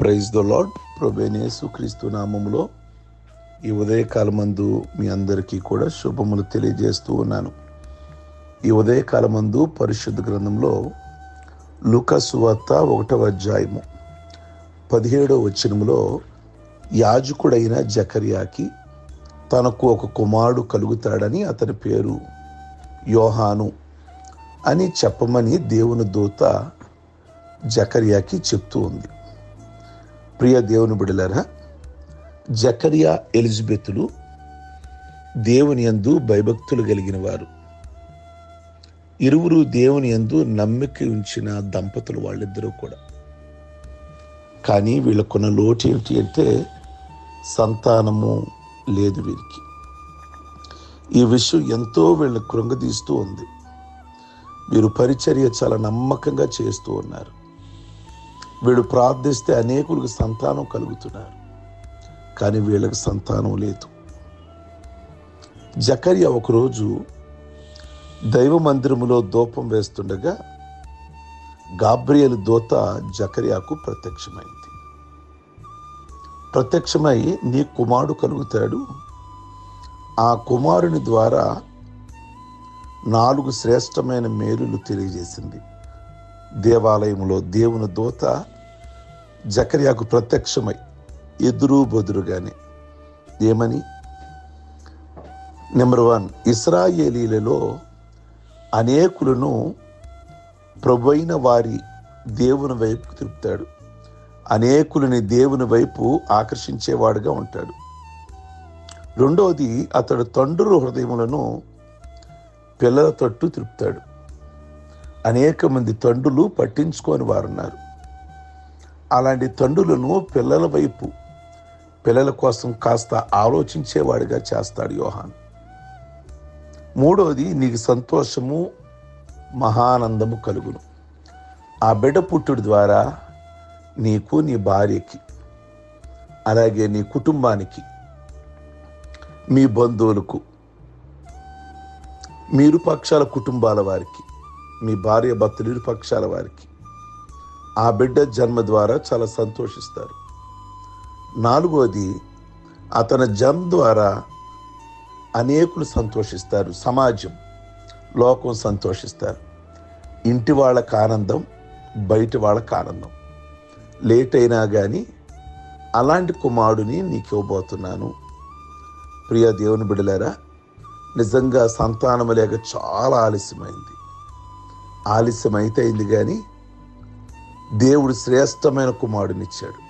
Praise the lord. ప్రభువైన యేసుక్రీస్తు నామములో ఈ ఉదయకాలమందు మీ అందరికీ కూడా శుభములు తెలియజేస్తూ ఉన్నాను. ఈ ఉదయకాలమందు పరిశుద్ధ గ్రంథంలో లూకా సువార్త 1వ అధ్యాయము 17వ వచనములో యాజకుడైన జకర్యాకి తనకు ఒక కుమారుడు కలుగుతాడని, అతని పేరు యోహాను అని చెప్పమని దేవుని దూత జకర్యాకి చెప్తూ ఉంది. ప్రియ దేవుని బిడ్డలారా, జకర్యా ఎలిజబెతులు దేవుని యందు భయభక్తులు కలిగిన వారు. ఇరువురు దేవుని యందు నమ్మిక ఉంచిన దంపతులు వాళ్ళిద్దరూ కూడా. కానీ వీళ్ళకున్న లోటు ఏమిటి అంటే సంతానము లేదు వీరికి. ఈ విషయం ఎంతో వీళ్ళని కృంగదీస్తూ ఉంది. వీరు పరిచర్య చాలా నమ్మకంగా చేస్తూ ఉన్నారు. వీడు ప్రార్థిస్తే అనేకులకు సంతానం కలుగుతున్నారు, కానీ వీళ్ళకి సంతానం లేదు. జకర్యా ఒకరోజు దైవ మందిరములో ధూపం వేస్తుండగా గాబ్రియేలు దూత జకర్యాకు ప్రత్యక్షమై నీ కుమారుడు కలుగుతాడు, ఆ కుమారుని ద్వారా 4 శ్రేష్టమైన మేలులు తెలియజేసింది. దేవాలయంలో దేవుని దూత జకర్యాకు ప్రత్యక్షమై ఎదురు బొదురుగానే ఏమని, నెంబర్ 1, ఇశ్రాయేలీలలో అనేకులను ప్రభువైన వారి దేవుని వైపు తిప్పుతాడు, అనేకులని దేవుని వైపు ఆకర్షించేవాడుగా ఉంటాడు. రెండవది, అతడు తండ్రుల హృదయములను పిల్లల తట్టు తిప్పుతాడు. అనేక మంది తండ్రులు పట్టించుకొని వారున్నారు. అలాంటి తండ్రులను పిల్లల వైపు, పిల్లల కోసం కాస్త ఆలోచించేవాడిగా చేస్తాడు యోహాను. మూడవది, నీకు సంతోషము మహానందము కలుగును. ఆ బిడ్డ పుట్టుడు ద్వారా నీకు, నీ భార్యకి, అలాగే నీ కుటుంబానికి, మీ బంధువులకు, మీరు పక్షాల కుటుంబాల వారికి, మీ భార్య భర్తలు ఇరుపక్షాల వారికి ఆ బిడ్డ జన్మ ద్వారా చాలా సంతోషిస్తారు. 4వది, అతని జన్మ ద్వారా అనేకులు సంతోషిస్తారు. సమాజం, లోకం సంతోషిస్తారు. ఇంటి వాళ్ళకి ఆనందం, బయట వాళ్ళకి ఆనందం. లేట్ అయినా కానీ అలాంటి కుమారుడిని నీకు ఇవ్వబోతున్నాను. ప్రియ దేవుని బిడ్డలారా, నిజంగా సంతానం లేక చాలా ఆలస్యమైతే అయింది, కానీ దేవుడు శ్రేష్టమైన కుమారుడినిచ్చాడు.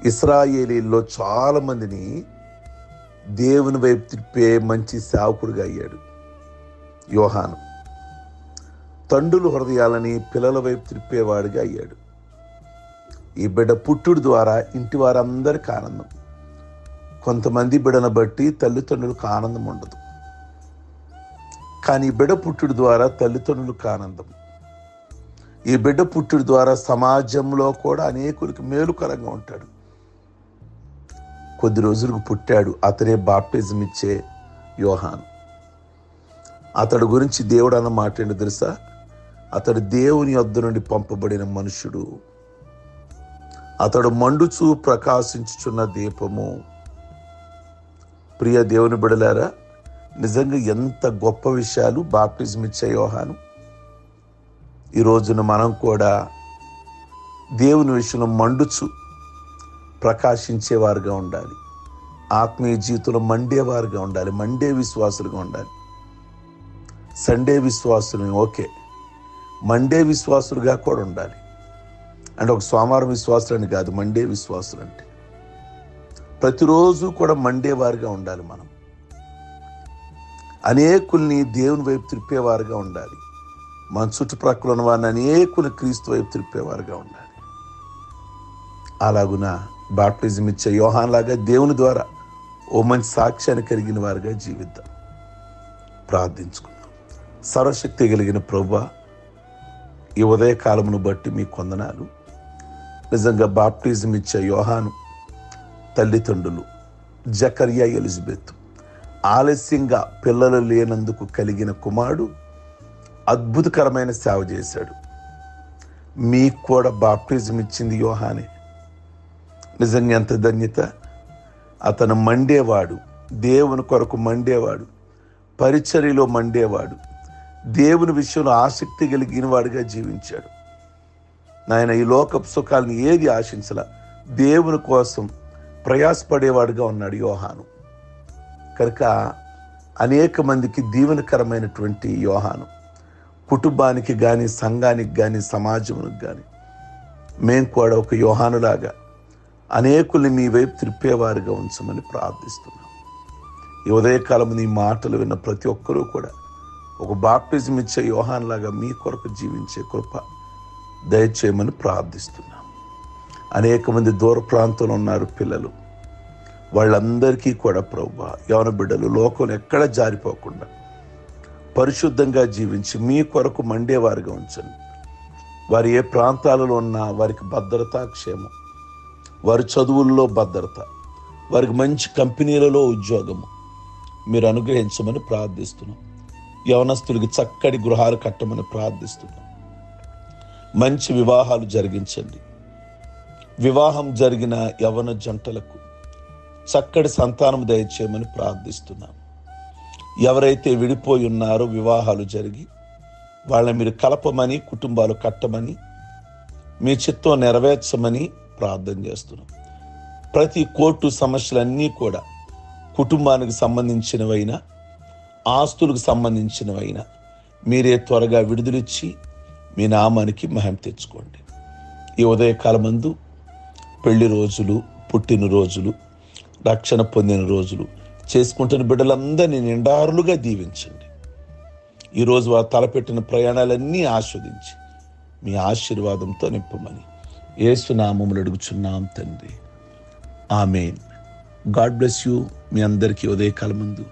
ఇశ్రాయేలీల్లో చాలా మందిని దేవుని వైపు తిప్పే మంచి సేవకుడిగా అయ్యాడు యోహాను. తండ్రుల హృదయాలని పిల్లల వైపు తిప్పేవాడిగా అయ్యాడు. ఈ బిడ్డ పుట్టుడు ద్వారా ఇంటి వారందరికీ ఆనందం. కొంతమంది బిడ్డను బట్టి తల్లిదండ్రులకు ఆనందం ఉండదు, కానీ ఈ బిడ్డ పుట్టుడు ద్వారా తల్లిదండ్రులకు ఆనందం. ఈ బిడ్డ పుట్టుడు ద్వారా సమాజంలో కూడా అనేకులకు మేలుకరంగా ఉంటాడు. కొద్ది రోజులకు పుట్టాడు, అతనే బాప్టిజం ఇచ్చే యోహాను. అతడు గురించి దేవుడు అన్న మాట ఏంటో తెలుసా? అతడు దేవుని యొద్ద నుండి పంపబడిన మనుషుడు, అతడు మండుచూ ప్రకాశించుచున్న దీపము. ప్రియ దేవుని బిడలారా, నిజంగా ఎంత గొప్ప విషయాలు బాప్టిజం ఇచ్చే యోహాను. ఈ రోజున మనం కూడా దేవుని విషయంలో మండుచు ప్రకాశించేవారుగా ఉండాలి. ఆత్మీయ జీవితంలో మండేవారుగా ఉండాలి, మండే విశ్వాసులుగా ఉండాలి. సండే విశ్వాసులు ఓకే, మండే విశ్వాసులుగా కూడా ఉండాలి. అంటే ఒక సోమవారం విశ్వాసులు అని కాదు, మండే విశ్వాసులు అంటే ప్రతిరోజు కూడా మండేవారుగా ఉండాలి. మనం అనేకుల్ని దేవుని వైపు తిప్పేవారుగా ఉండాలి. మన చుట్టుప్రక్కల ఉన్న వారిని అనేకులు క్రీస్తు వైపు తిప్పేవారుగా ఉండాలి. అలాగున బాప్టిజం ఇచ్చే యోహాన్ లాగా దేవుని ద్వారా ఓ మంచి సాక్ష్యాన్ని కలిగిన వారుగా జీవిద్దాం. ప్రార్థించుకుందాం. సర్వశక్తి కలిగిన ప్రభువా, ఈ ఉదయకాలమును బట్టి మీ కొందనాలు. నిజంగా బాప్టిజం ఇచ్చే యోహాను తల్లిదండ్రులు జకర్యా ఎలిజబెత్ ఆలస్యంగా పిల్లలు లేనందుకు కలిగిన కుమారుడు అద్భుతకరమైన సేవ చేశాడు. మీకు కూడా బాప్టిజం ఇచ్చింది యోహానే. నిజంగా ఎంత ధన్యత! అతను మండేవాడు, దేవుని కొరకు మండేవాడు, పరిచర్యలో మండేవాడు, దేవుని విషయంలో ఆసక్తి కలిగిన వాడిగా జీవించాడు. నాయన ఈ లోకపు సుఖాలను ఏది ఆశించలా, దేవుని కోసం ప్రయాసపడేవాడుగా ఉన్నాడు యోహాను. కనుక అనేక మందికి దీవెనకరమైనటువంటి యోహాను కుటుంబానికి కానీ, సంఘానికి కానీ, సమాజమునికి కానీ మేము కూడా ఒక యోహానులాగా అనేకుల్ని మీ వైపు త్రిప్పేవారుగా ఉంచమని ప్రార్థిస్తున్నాం. ఈ ఉదయకాలం నీ మాటలు విన్న ప్రతి ఒక్కరూ కూడా ఒక బాప్టిజం ఇచ్చే యోహానులాగా మీ కొరకు జీవించే కృప దయచేయమని ప్రార్థిస్తున్నాం. అనేక మంది దూర ప్రాంతంలో ఉన్నారు పిల్లలు, వాళ్ళందరికీ కూడా ప్రభువా యవన బిడ్డలు లోకంలో ఎక్కడ జారిపోకుండా పరిశుద్ధంగా జీవించి మీ కొరకు మండేవారుగా ఉంచండి. వారు ఏ ప్రాంతాలలో ఉన్నా వారికి భద్రత, క్షేమం, వారి చదువుల్లో భద్రత, వారికి మంచి కంపెనీలలో ఉద్యోగము మీరు అనుగ్రహించమని ప్రార్థిస్తున్నాం. యవనస్తులకి చక్కటి గృహాలు కట్టమని ప్రార్థిస్తున్నాం. మంచి వివాహాలు జరిగించండి. వివాహం జరిగిన యవన జంటలకు చక్కటి సంతానం దయచేయమని ప్రార్థిస్తున్నాం. ఎవరైతే విడిపోయి ఉన్నారో వివాహాలు జరిగి వాళ్ళని మీరు కలపమని, కుటుంబాలు కట్టమని, మీ చిత్తం నెరవేర్చమని ప్రార్థన చేస్తున్నాం. ప్రతి కోర్టు సమస్యలన్నీ కూడా కుటుంబానికి సంబంధించినవైనా, ఆస్తులకు సంబంధించినవైనా మీరే త్వరగా విడుదలిచ్చి మీ నామానికి మహిమ తెచ్చుకోండి. ఈ ఉదయకాలమందు పెళ్లి రోజులు, పుట్టినరోజులు, రక్షణ పొందిన రోజులు చేసుకుంటున్న బిడ్డలందరినీ నిండారులుగా దీవించండి. ఈరోజు వారు తలపెట్టిన ప్రయాణాలన్నీ ఆస్వాదించి మీ ఆశీర్వాదంతో నింపమని యేసు నామములో అడుగుచున్నాం తండ్రి, ఆమేన్. God bless you. మీ అందరికీ ఉదయకాలం ముందు